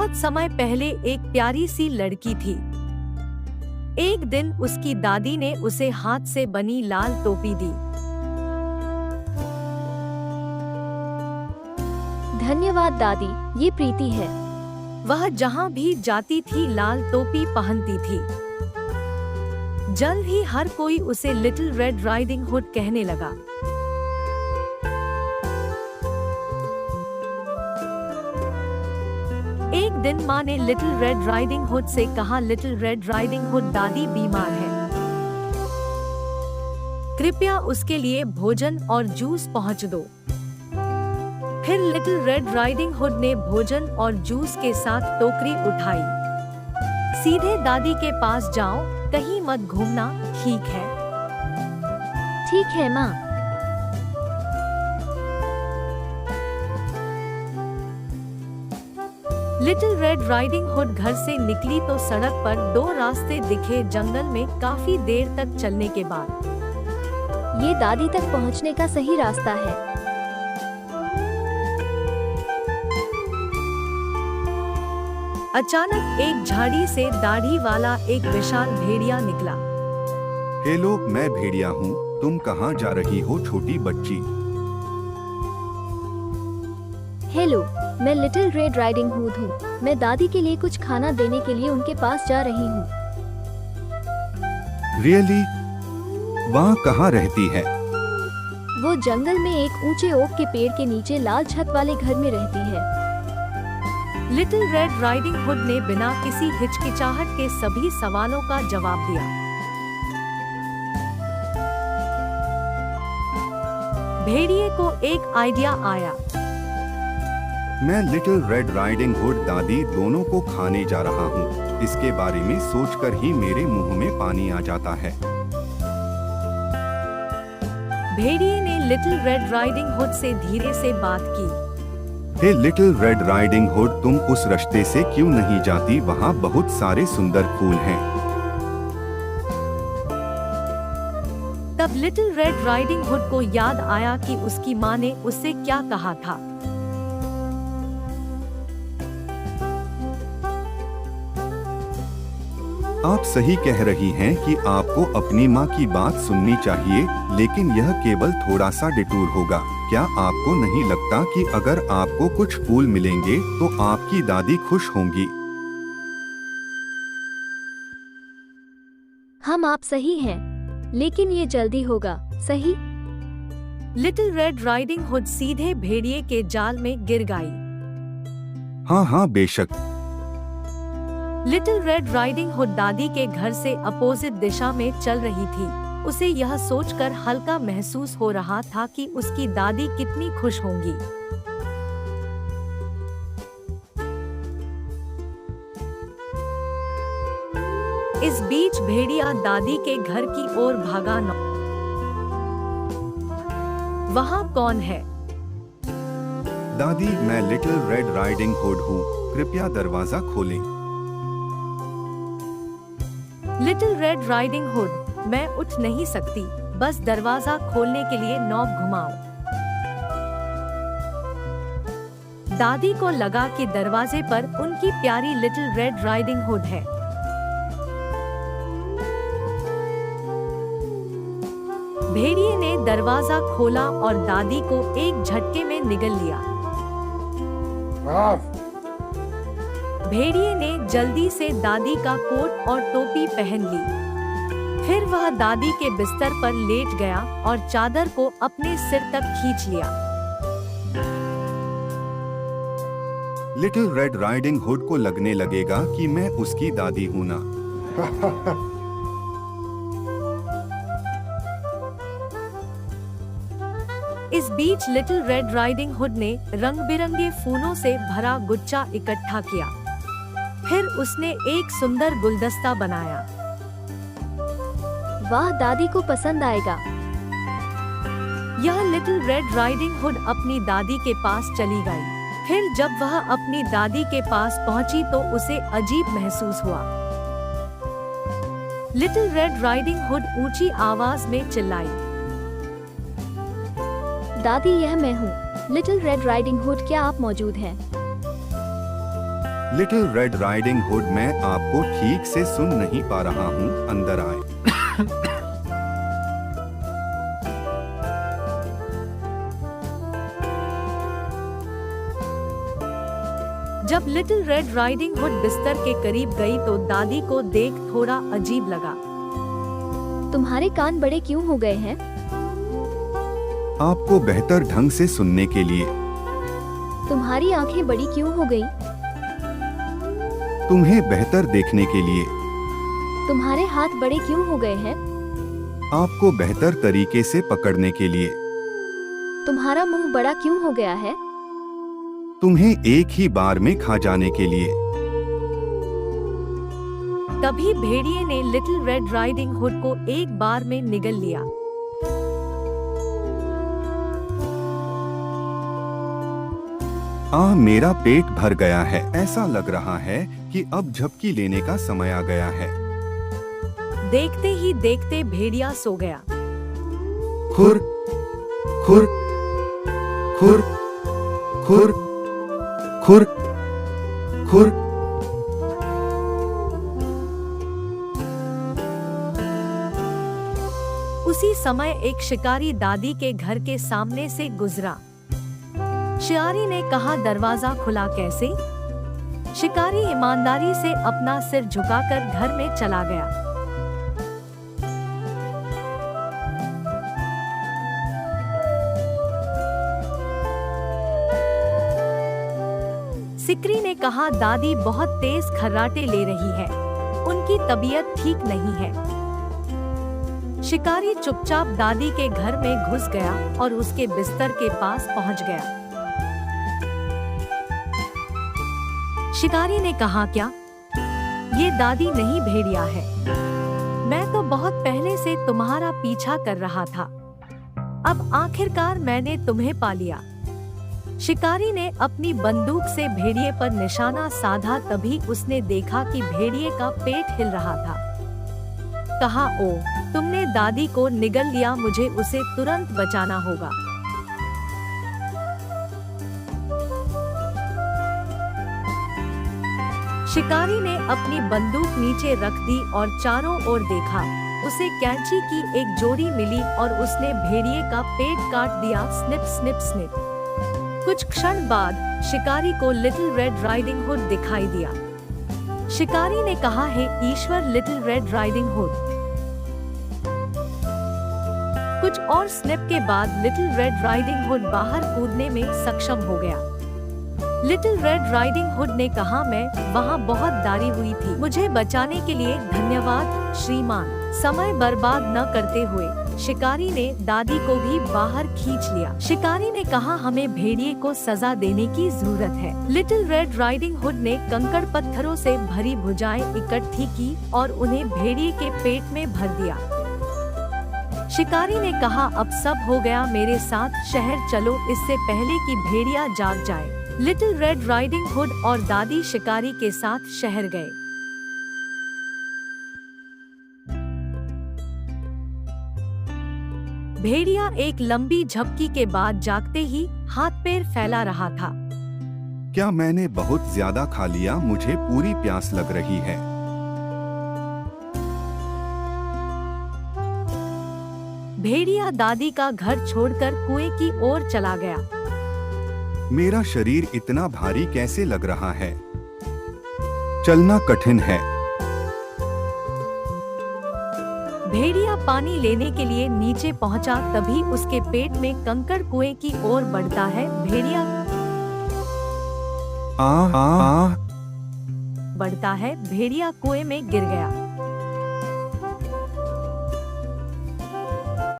बहुत समय पहले एक प्यारी सी लड़की थी। एक दिन उसकी दादी ने उसे हाथ से बनी लाल टोपी दी। धन्यवाद दादी, ये प्रीति है। वह जहाँ भी जाती थी लाल टोपी पहनती थी। जल्द ही हर कोई उसे लिटिल रेड राइडिंग हुड कहने लगा। एक दिन माँ ने लिटिल रेड राइडिंग हुड से कहा, लिटिल रेड राइडिंग हुड, दादी बीमार है, कृपया उसके लिए भोजन और जूस पहुँच दो। फिर लिटिल रेड राइडिंग हुड ने भोजन और जूस के साथ टोकरी उठाई। सीधे दादी के पास जाओ, कहीं मत घूमना, ठीक है? ठीक है माँ। लिटिल रेड राइडिंग हुड घर से निकली तो सड़क पर दो रास्ते दिखे। जंगल में काफी देर तक चलने के बाद ये दादी तक पहुँचने का सही रास्ता है। अचानक एक झाड़ी से दाढ़ी वाला एक विशाल भेड़िया निकला। हेलो, मैं भेड़िया हूँ, तुम कहाँ जा रही हो छोटी बच्ची? हेलो, मैं लिटिल रेड राइडिंग हुड हूँ। मैं दादी के लिए कुछ खाना देने के लिए उनके पास जा रही हूँ। रियली? वहाँ कहाँ रहती है? वो जंगल में एक ऊंचे ओक के पेड़ के नीचे लाल छत वाले घर में रहती है। लिटिल रेड राइडिंग हुड ने बिना किसी हिचकिचाहट के सभी सवालों का जवाब दिया। भेड़िए को एक आइडिया आया। मैं लिटिल रेड राइडिंग हुड दादी दोनों को खाने जा रहा हूँ। इसके बारे में सोचकर ही मेरे मुंह में पानी आ जाता है। भेड़िए ने लिटिल रेड राइडिंग हुड से धीरे से बात की। हे लिटिल रेड राइडिंग हुड, तुम उस रास्ते से क्यों नहीं जाती? वहाँ बहुत सारे सुंदर फूल हैं। तब लिटिल रेड राइडिंग हुड को याद आया कि उसकी माँ ने उससे क्या कहा था। आप सही कह रही हैं कि आपको अपनी माँ की बात सुननी चाहिए, लेकिन यह केवल थोड़ा सा डिटूर होगा। क्या आपको नहीं लगता कि अगर आपको कुछ फूल मिलेंगे तो आपकी दादी खुश होंगी? हम आप सही हैं, लेकिन ये जल्दी होगा, सही? लिटिल रेड राइडिंग हुड सीधे भेड़िए के जाल में गिर गई। हाँ हाँ, बेशक। लिटिल रेड राइडिंग हुड दादी के घर से अपोजिट दिशा में चल रही थी। उसे यह सोचकर हल्का महसूस हो रहा था कि उसकी दादी कितनी खुश होंगी। इस बीच भेड़िया दादी के घर की ओर भागा। वहाँ कौन है? दादी, मैं लिटिल रेड राइडिंग हुड हूँ, कृपया दरवाजा खोलें। लिटिल रेड राइडिंग हुड, मैं उठ नहीं सकती, बस दरवाजा खोलने के लिए नॉब घुमाओ। दादी को लगा कि दरवाजे पर उनकी प्यारी लिटिल रेड राइडिंग हुड है। भेड़िए ने दरवाजा खोला और दादी को एक झटके में निगल लिया। भेड़िए ने जल्दी से दादी का कोट और टोपी पहन ली। फिर वह दादी के बिस्तर पर लेट गया और चादर को अपने सिर तक खींच लिया। लिटिल रेड राइडिंग हुड को लगने लगेगा कि मैं उसकी दादी हूँ ना। इस बीच लिटिल रेड राइडिंग हुड ने रंग बिरंगे फूलों से भरा गुच्छा इकट्ठा किया। फिर उसने एक सुंदर गुलदस्ता बनाया। वाह, दादी को पसंद आएगा। यह लिटिल रेड राइडिंग हुड अपनी दादी के पास चली गई। फिर जब वह अपनी दादी के पास पहुंची तो उसे अजीब महसूस हुआ। लिटिल रेड राइडिंग हुड ऊंची आवाज में चिल्लाई, दादी, यह मैं हूँ, लिटिल रेड राइडिंग हुड, क्या आप मौजूद हैं? लिटिल रेड राइडिंग हुड, मैं आपको ठीक से सुन नहीं पा रहा हूँ, अंदर आए। जब लिटिल रेड राइडिंग हुड बिस्तर के करीब गई तो दादी को देख थोड़ा अजीब लगा। तुम्हारे कान बड़े क्यों हो गए हैं? आपको बेहतर ढंग से सुनने के लिए। तुम्हारी आंखें बड़ी क्यों हो गई? तुम्हें बेहतर देखने के लिए। तुम्हारे हाथ बड़े क्यों हो गए हैं? आपको बेहतर तरीके से पकड़ने के लिए। तुम्हारा मुंह बड़ा क्यों हो गया है? तुम्हें एक ही बार में खा जाने के लिए। तभी भेड़िए ने लिटिल रेड राइडिंग हुड को एक बार में निगल लिया। मेरा पेट भर गया है। ऐसा लग रहा है कि अब झपकी लेने का समय आ गया है। देखते ही देखते भेड़िया सो गया। खुर खुर खुर खुर खुर खुर। उसी समय एक शिकारी दादी के घर के सामने से गुजरा। शिकारी ने कहा, दरवाजा खुला कैसे? शिकारी ईमानदारी से अपना सिर झुकाकर घर में चला गया। सिकरी ने कहा, दादी बहुत तेज खर्राटे ले रही है, उनकी तबीयत ठीक नहीं है। शिकारी चुपचाप दादी के घर में घुस गया और उसके बिस्तर के पास पहुंच गया। शिकारी ने कहा, क्या ये दादी नहीं भेड़िया है? मैं तो बहुत पहले से तुम्हारा पीछा कर रहा था, अब आखिरकार मैंने तुम्हें पा लिया। शिकारी ने अपनी बंदूक से भेड़िए पर निशाना साधा। तभी उसने देखा कि भेड़िए का पेट हिल रहा था। कहा, ओ, तुमने दादी को निगल लिया, मुझे उसे तुरंत बचाना होगा। शिकारी ने अपनी बंदूक नीचे रख दी और चारों ओर देखा। उसे कैंची की एक जोड़ी मिली और उसने भेड़िए का पेट काट दिया। Snip snip snip. कुछ क्षण बाद शिकारी को लिटिल रेड राइडिंग हुड दिखाई दिया। शिकारी ने कहा, हे ईश्वर, लिटिल रेड राइडिंग हुड। कुछ और स्निप के बाद लिटिल रेड राइडिंग हुड बाहर कूदने में सक्षम हो गया। लिटिल रेड राइडिंग हुड ने कहा, मैं वहाँ बहुत दारी हुई थी, मुझे बचाने के लिए धन्यवाद श्रीमान। समय बर्बाद न करते हुए शिकारी ने दादी को भी बाहर खींच लिया। शिकारी ने कहा, हमें भेड़िए को सजा देने की जरूरत है। लिटिल रेड राइडिंग हुड ने कंकड़ पत्थरों से भरी भुजाएं इकट्ठी की और उन्हें भेड़िए के पेट में भर दिया। शिकारी ने कहा, अब सब हो गया, मेरे साथ शहर चलो, इससे पहले कि भेड़िया जाग जाए। लिटिल रेड राइडिंग हुड और दादी शिकारी के साथ शहर गए। भेड़िया एक लंबी झपकी के बाद जागते ही हाथ पैर फैला रहा था। क्या मैंने बहुत ज्यादा खा लिया? मुझे पूरी प्यास लग रही है। भेड़िया दादी का घर छोड़कर कुएं की ओर चला गया। मेरा शरीर इतना भारी कैसे लग रहा है? चलना कठिन है। भेड़िया पानी लेने के लिए नीचे पहुंचा। तभी उसके पेट में कंकड़ कुएं की ओर बढ़ता है। भेड़िया बढ़ता है। भेड़िया कुएं में गिर गया।